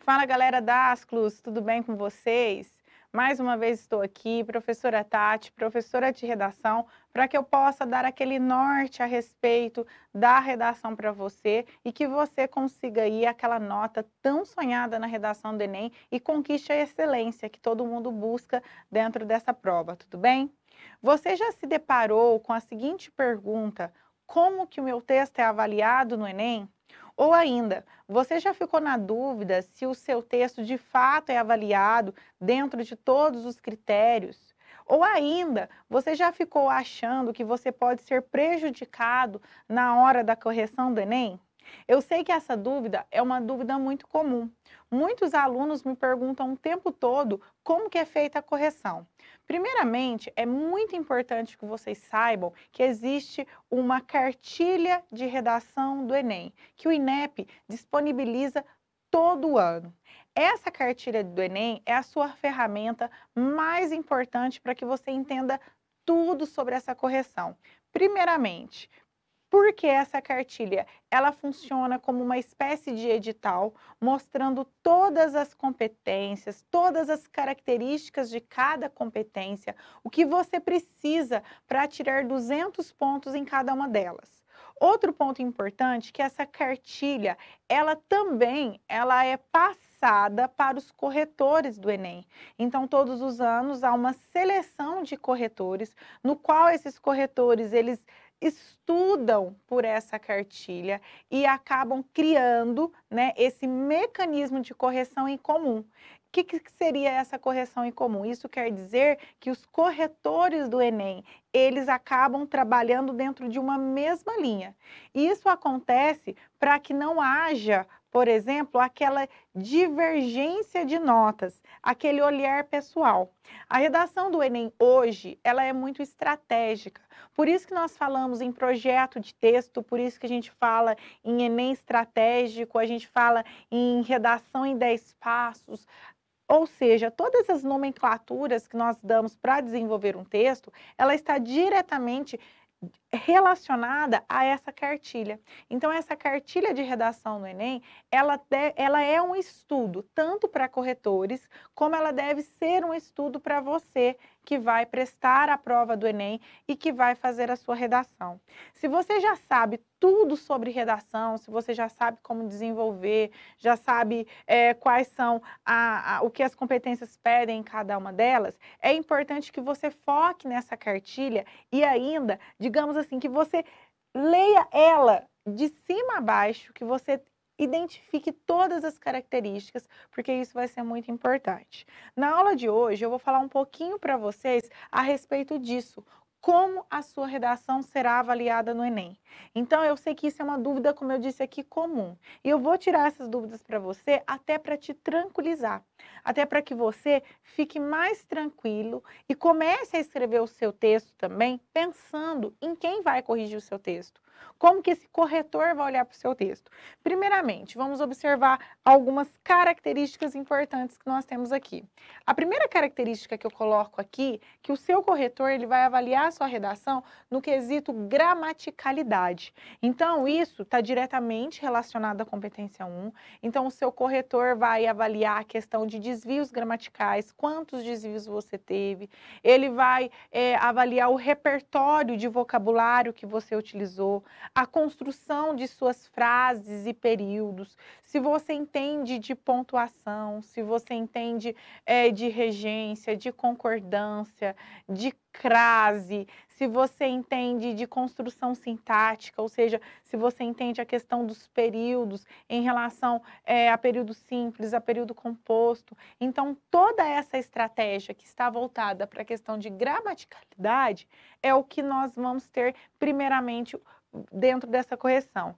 Fala galera da Asclus, tudo bem com vocês? Mais uma vez estou aqui, professora Tati, professora de redação, para que eu possa dar aquele norte a respeito da redação para você e que você consiga aí aquela nota tão sonhada na redação do Enem e conquiste a excelência que todo mundo busca dentro dessa prova, tudo bem? Você já se deparou com a seguinte pergunta: como que o meu texto é avaliado no Enem? Ou ainda, você já ficou na dúvida se o seu texto de fato é avaliado dentro de todos os critérios? Ou ainda, você já ficou achando que você pode ser prejudicado na hora da correção do Enem? Eu sei que essa dúvida é uma dúvida muito comum. Muitos alunos me perguntam o tempo todo como que é feita a correção. Primeiramente, é muito importante que vocês saibam que existe uma cartilha de redação do Enem, que o INEP disponibiliza todo ano. Essa cartilha do Enem é a sua ferramenta mais importante para que você entenda tudo sobre essa correção. Primeiramente, porque essa cartilha, ela funciona como uma espécie de edital, mostrando todas as competências, todas as características de cada competência, o que você precisa para tirar 200 pontos em cada uma delas. Outro ponto importante é que essa cartilha, ela também, ela é passada para os corretores do Enem. Então, todos os anos há uma seleção de corretores, no qual esses corretores, eles estudam por essa cartilha e acabam criando, né, esse mecanismo de correção em comum. O que seria essa correção em comum? Isso quer dizer que os corretores do Enem, eles acabam trabalhando dentro de uma mesma linha. E isso acontece para que não haja, por exemplo, aquela divergência de notas, aquele olhar pessoal. A redação do Enem hoje, ela é muito estratégica. Por isso que nós falamos em projeto de texto, por isso que a gente fala em Enem estratégico, a gente fala em redação em 10 passos. Ou seja, todas as nomenclaturas que nós damos para desenvolver um texto, ela está diretamente relacionada a essa cartilha. Então, essa cartilha de redação no Enem, ela é um estudo tanto para corretores, como ela deve ser um estudo para você que vai prestar a prova do Enem e que vai fazer a sua redação. Se você já sabe tudo sobre redação, se você já sabe como desenvolver, já sabe quais são o que as competências pedem em cada uma delas, é importante que você foque nessa cartilha e ainda, digamos assim, que você leia ela de cima a baixo, que você identifique todas as características, porque isso vai ser muito importante. Na aula de hoje, eu vou falar um pouquinho para vocês a respeito disso. Como a sua redação será avaliada no Enem? Então, eu sei que isso é uma dúvida, como eu disse aqui, comum. E eu vou tirar essas dúvidas para você até para te tranquilizar, até para que você fique mais tranquilo e comece a escrever o seu texto também pensando em quem vai corrigir o seu texto. Como que esse corretor vai olhar para o seu texto? Primeiramente, vamos observar algumas características importantes que nós temos aqui. A primeira característica que eu coloco aqui, que o seu corretor ele vai avaliar a sua redação no quesito gramaticalidade. Então, isso está diretamente relacionado à competência 1. Então, o seu corretor vai avaliar a questão de desvios gramaticais, quantos desvios você teve. Ele vai avaliar o repertório de vocabulário que você utilizou, a construção de suas frases e períodos, se você entende de pontuação, se você entende de regência, de concordância, de crase, se você entende de construção sintática, ou seja, se você entende a questão dos períodos em relação a período simples, a período composto. Então, toda essa estratégia que está voltada para a questão de gramaticalidade é o que nós vamos ter primeiramente dentro dessa correção.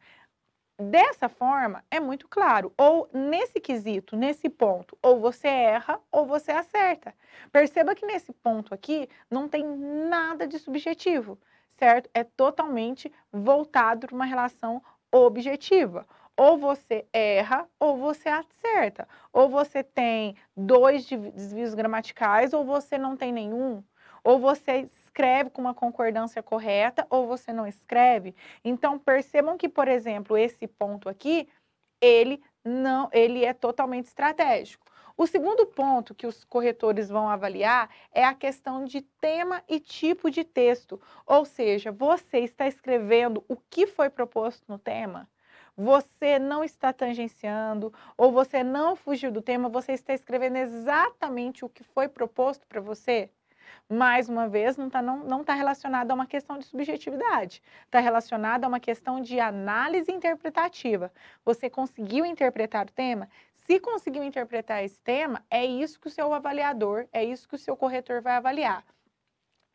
Dessa forma, é muito claro, ou nesse quesito, nesse ponto, ou você erra ou você acerta. Perceba que nesse ponto aqui não tem nada de subjetivo, certo? É totalmente voltado para uma relação objetiva. Ou você erra ou você acerta. Ou você tem dois desvios gramaticais ou você não tem nenhum. Ou você escreve com uma concordância correta ou você não escreve. Então, percebam que, por exemplo, esse ponto aqui, ele Não, ele é totalmente estratégico. O segundo ponto que os corretores vão avaliar é a questão de tema e tipo de texto. Ou seja, você está escrevendo o que foi proposto no tema? Você não está tangenciando ou você não fugiu do tema, você está escrevendo exatamente o que foi proposto para você? Mais uma vez, não tá relacionado a uma questão de subjetividade, está relacionado a uma questão de análise interpretativa. Você conseguiu interpretar o tema? Se conseguiu interpretar esse tema, é isso que o seu avaliador, é isso que o seu corretor vai avaliar.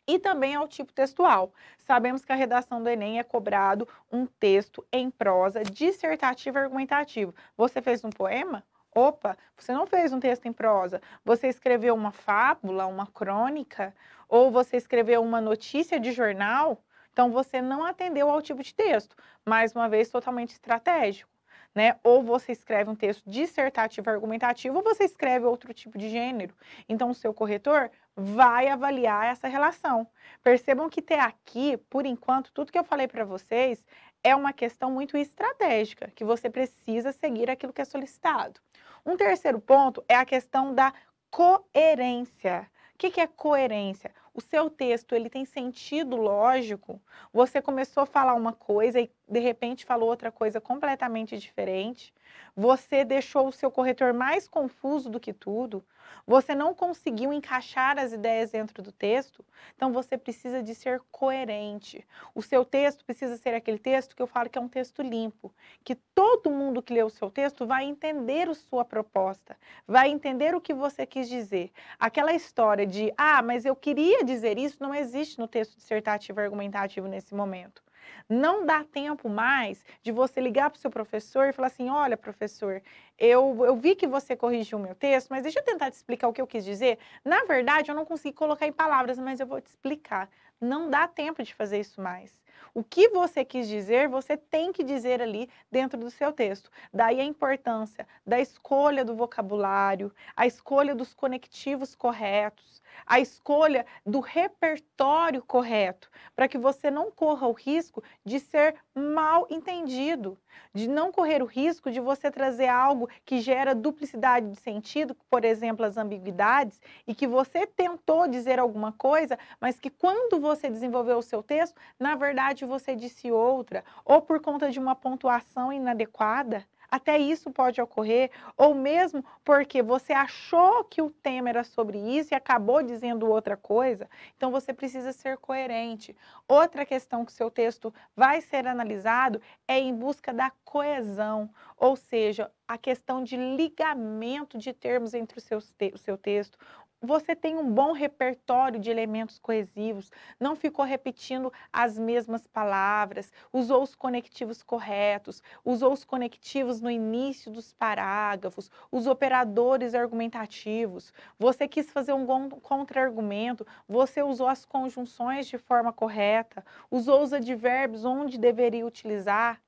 E também ao tipo textual. Sabemos que a redação do Enem é cobrado um texto em prosa dissertativo e argumentativo. Você fez um poema? Opa, você não fez um texto em prosa. Você escreveu uma fábula, uma crônica, ou você escreveu uma notícia de jornal? Então você não atendeu ao tipo de texto. Mais uma vez, totalmente estratégico. Né? Ou você escreve um texto dissertativo e argumentativo, ou você escreve outro tipo de gênero. Então, o seu corretor vai avaliar essa relação. Percebam que até aqui, por enquanto, tudo que eu falei para vocês é uma questão muito estratégica, que você precisa seguir aquilo que é solicitado. Um terceiro ponto é a questão da coerência. O que é coerência? O seu texto ele tem sentido lógico? Você começou a falar uma coisa e de repente falou outra coisa completamente diferente? Você deixou o seu corretor mais confuso do que tudo? Você não conseguiu encaixar as ideias dentro do texto? Então você precisa de ser coerente. O seu texto precisa ser aquele texto que eu falo que é um texto limpo, que todo mundo que lê o seu texto vai entender a sua proposta, vai entender o que você quis dizer. Aquela história de, mas eu queria dizer isso, não existe no texto dissertativo e argumentativo nesse momento. Não dá tempo mais de você ligar para o seu professor e falar assim, olha, professor, eu vi que você corrigiu o meu texto, mas deixa eu tentar te explicar o que eu quis dizer. Na verdade, eu não consegui colocar em palavras, mas eu vou te explicar. Não dá tempo de fazer isso mais. O que você quis dizer, você tem que dizer ali dentro do seu texto. Daí a importância da escolha do vocabulário, a escolha dos conectivos corretos, a escolha do repertório correto, para que você não corra o risco de ser mal entendido, de não correr o risco de você trazer algo que gera duplicidade de sentido, por exemplo, as ambiguidades, e que você tentou dizer alguma coisa, mas que quando você desenvolveu o seu texto, na verdade você disse outra, ou por conta de uma pontuação inadequada. Até isso pode ocorrer, ou mesmo porque você achou que o tema era sobre isso e acabou dizendo outra coisa. Então você precisa ser coerente. Outra questão que o seu texto vai ser analisado é em busca da coesão, ou seja, a questão de ligamento de termos entre o seu texto. Você tem um bom repertório de elementos coesivos, não ficou repetindo as mesmas palavras, usou os conectivos corretos, usou os conectivos no início dos parágrafos, os operadores argumentativos, você quis fazer um contra-argumento, você usou as conjunções de forma correta, usou os advérbios onde deveria utilizar.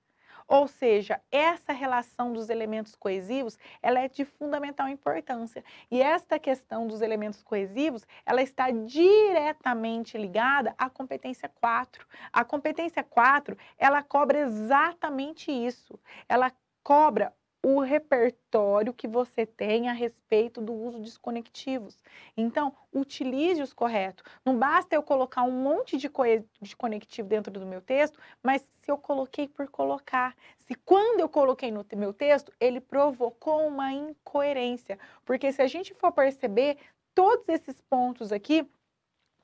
Ou seja, essa relação dos elementos coesivos, ela é de fundamental importância. E esta questão dos elementos coesivos, ela está diretamente ligada à competência 4. A competência 4, ela cobra exatamente isso. Ela cobra o repertório que você tem a respeito do uso dos conectivos. Então, utilize os corretos. Não basta eu colocar um monte de conectivo dentro do meu texto, mas se eu coloquei por colocar, se quando eu coloquei no meu texto, ele provocou uma incoerência. Porque se a gente for perceber, todos esses pontos aqui,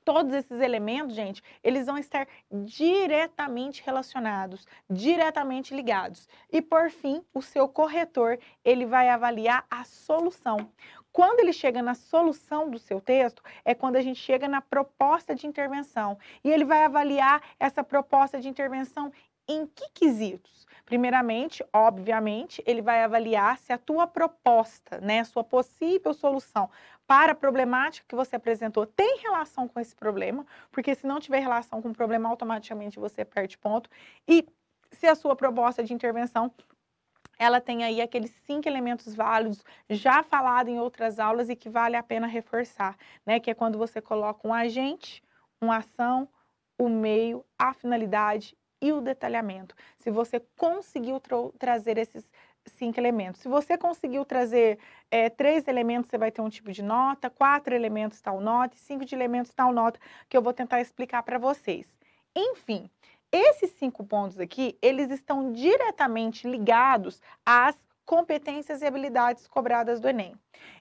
todos esses elementos, gente, eles vão estar diretamente relacionados, diretamente ligados. E por fim, o seu corretor, ele vai avaliar a solução. Quando ele chega na solução do seu texto, é quando a gente chega na proposta de intervenção. E ele vai avaliar essa proposta de intervenção em que quesitos? Primeiramente, obviamente, ele vai avaliar se a tua proposta, né, a sua possível solução para a problemática que você apresentou tem relação com esse problema, porque se não tiver relação com o problema, automaticamente você perde ponto. E se a sua proposta de intervenção, ela tem aí aqueles 5 elementos válidos já falado em outras aulas e que vale a pena reforçar, né? Que é quando você coloca um agente, uma ação, o meio, a finalidade e o detalhamento. Se você conseguiu trazer esses 5 elementos. Se você conseguiu trazer 3 elementos, você vai ter um tipo de nota, 4 elementos tal nota e 5 de elementos tal nota, que eu vou tentar explicar para vocês. Enfim, esses 5 pontos aqui, eles estão diretamente ligados às competências e habilidades cobradas do Enem.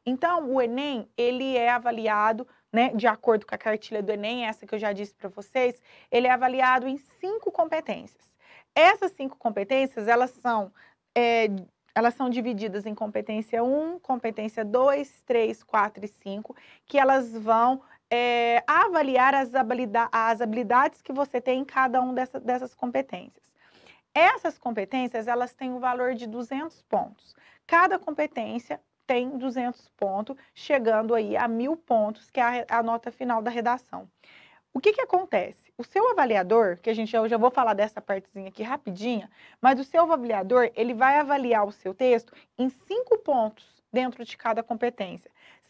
Então, o Enem, ele é avaliado, né, de acordo com a cartilha do Enem, essa que eu já disse para vocês, ele é avaliado em 5 competências. Essas 5 competências, eh, elas são divididas em competência 1, competência 2, 3, 4 e 5, que elas vão avaliar as habilidades que você tem em cada uma dessas competências. Essas competências, elas têm um valor de 200 pontos. Cada competência tem 200 pontos, chegando aí a 1.000 pontos, que é a nota final da redação. O que acontece? O seu avaliador, que eu já vou falar dessa partezinha aqui rapidinha, mas o seu avaliador, ele vai avaliar o seu texto em 5 pontos dentro de cada competência,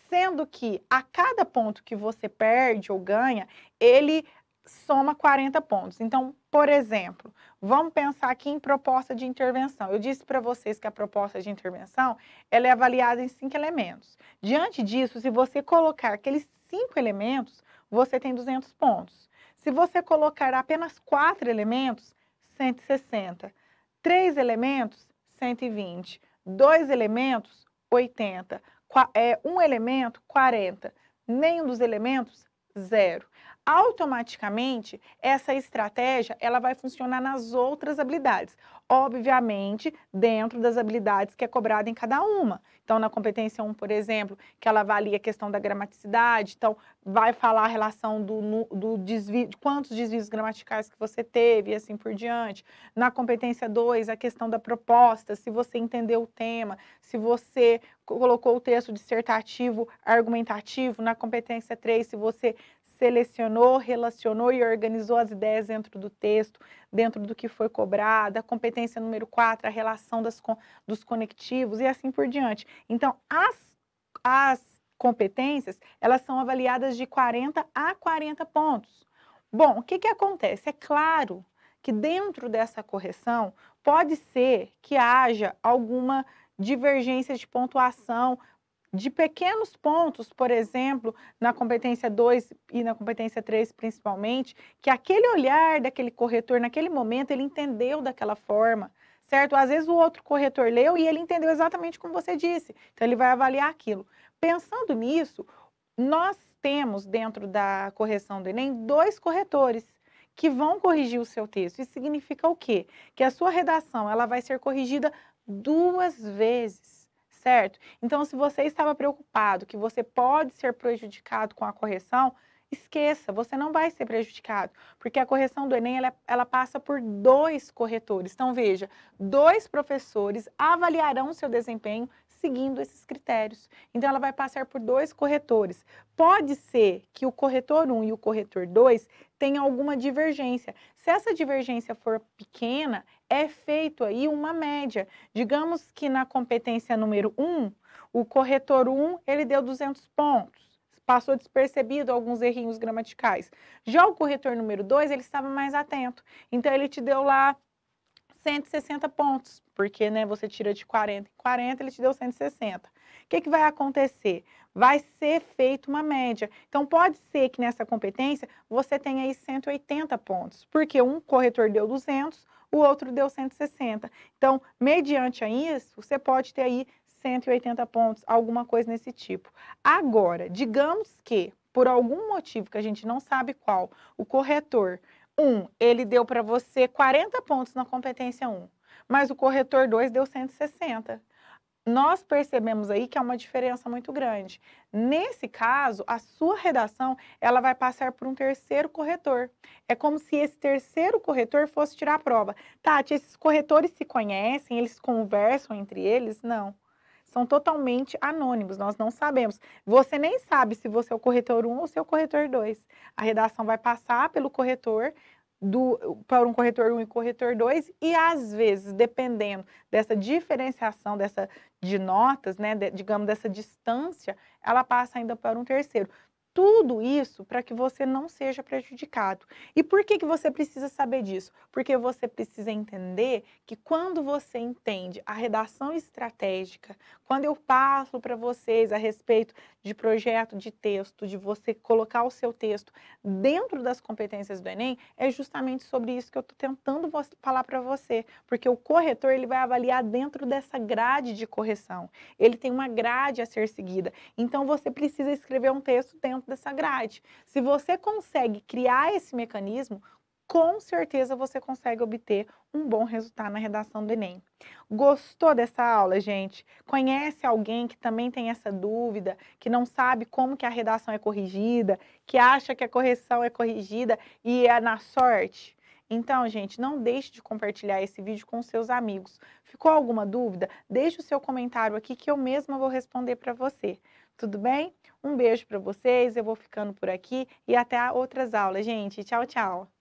sendo que a cada ponto que você perde ou ganha, ele soma 40 pontos. Então, por exemplo, vamos pensar aqui em proposta de intervenção. Eu disse para vocês que a proposta de intervenção, ela é avaliada em 5 elementos. Diante disso, se você colocar aqueles 5 elementos, você tem 200 pontos. Se você colocar apenas 4 elementos, 160. 3 elementos, 120. 2 elementos, 80. Um elemento, 40. Nenhum dos elementos, 0. Automaticamente, essa estratégia ela vai funcionar nas outras habilidades. Obviamente, dentro das habilidades que é cobrada em cada uma. Então, na competência 1, por exemplo, que ela avalia a questão da gramaticidade, então vai falar a relação do desvio, de quantos desvios gramaticais que você teve e assim por diante. Na competência 2, a questão da proposta, se você entendeu o tema, se você colocou o texto dissertativo, argumentativo. Na competência 3, se você selecionou, relacionou e organizou as ideias dentro do texto, dentro do que foi cobrado. A competência número 4, a relação dos conectivos e assim por diante. Então, as competências, elas são avaliadas de 40 a 40 pontos. Bom, o que acontece? É claro que dentro dessa correção, pode ser que haja alguma divergência de pontuação de pequenos pontos, por exemplo, na competência 2 e na competência 3 principalmente, que aquele olhar daquele corretor, naquele momento, ele entendeu daquela forma, certo? Às vezes o outro corretor leu e ele entendeu exatamente como você disse, então ele vai avaliar aquilo. Pensando nisso, nós temos dentro da correção do Enem 2 corretores que vão corrigir o seu texto. Isso significa o quê? Que a sua redação ela vai ser corrigida 2 vezes. Certo? Então, se você estava preocupado que você pode ser prejudicado com a correção, esqueça, você não vai ser prejudicado, porque a correção do Enem, ela passa por 2 corretores. Então, veja, 2 professores avaliarão o seu desempenho seguindo esses critérios. Então, ela vai passar por 2 corretores. Pode ser que o corretor 1 e o corretor 2 tenham alguma divergência. Se essa divergência for pequena, é feito aí uma média. Digamos que na competência número 1, o corretor 1, ele deu 200 pontos. Passou despercebido alguns errinhos gramaticais. Já o corretor número 2, ele estava mais atento. Então, ele te deu lá 160 pontos, porque né, você tira de 40 em 40, ele te deu 160. O que vai acontecer? Vai ser feita uma média. Então, pode ser que nessa competência você tenha aí 180 pontos, porque um corretor deu 200, o outro deu 160. Então, mediante a isso, você pode ter aí 180 pontos, alguma coisa nesse tipo. Agora, digamos que, por algum motivo que a gente não sabe qual, o corretor 1, ele deu para você 40 pontos na competência 1, mas o corretor 2 deu 160. Nós percebemos aí que há uma diferença muito grande. Nesse caso, a sua redação, ela vai passar por um terceiro corretor. É como se esse terceiro corretor fosse tirar a prova. Tati, esses corretores se conhecem, eles conversam entre eles? Não. São totalmente anônimos, nós não sabemos. Você nem sabe se você é o corretor 1 ou se é o corretor 2. A redação vai passar pelo corretor, para um corretor 1 e corretor 2, e às vezes, dependendo dessa diferenciação de notas, né, digamos, dessa distância, ela passa ainda para um terceiro. Tudo isso para que você não seja prejudicado. E por que que você precisa saber disso? Porque você precisa entender que quando você entende a redação estratégica, quando eu passo para vocês a respeito de projeto de texto, de você colocar o seu texto dentro das competências do Enem, é justamente sobre isso que eu estou tentando falar para você, porque o corretor ele vai avaliar dentro dessa grade de correção. Ele tem uma grade a ser seguida. Então você precisa escrever um texto dentro dessa grade. Se você consegue criar esse mecanismo, com certeza você consegue obter um bom resultado na redação do Enem. Gostou dessa aula, gente? Conhece alguém que também tem essa dúvida, que não sabe como que a redação é corrigida, que acha que a correção é corrigida e é na sorte? Então, gente, não deixe de compartilhar esse vídeo com seus amigos. Ficou alguma dúvida? Deixe o seu comentário aqui que eu mesma vou responder para você. Tudo bem? Um beijo para vocês, eu vou ficando por aqui e até outras aulas, gente. Tchau, tchau!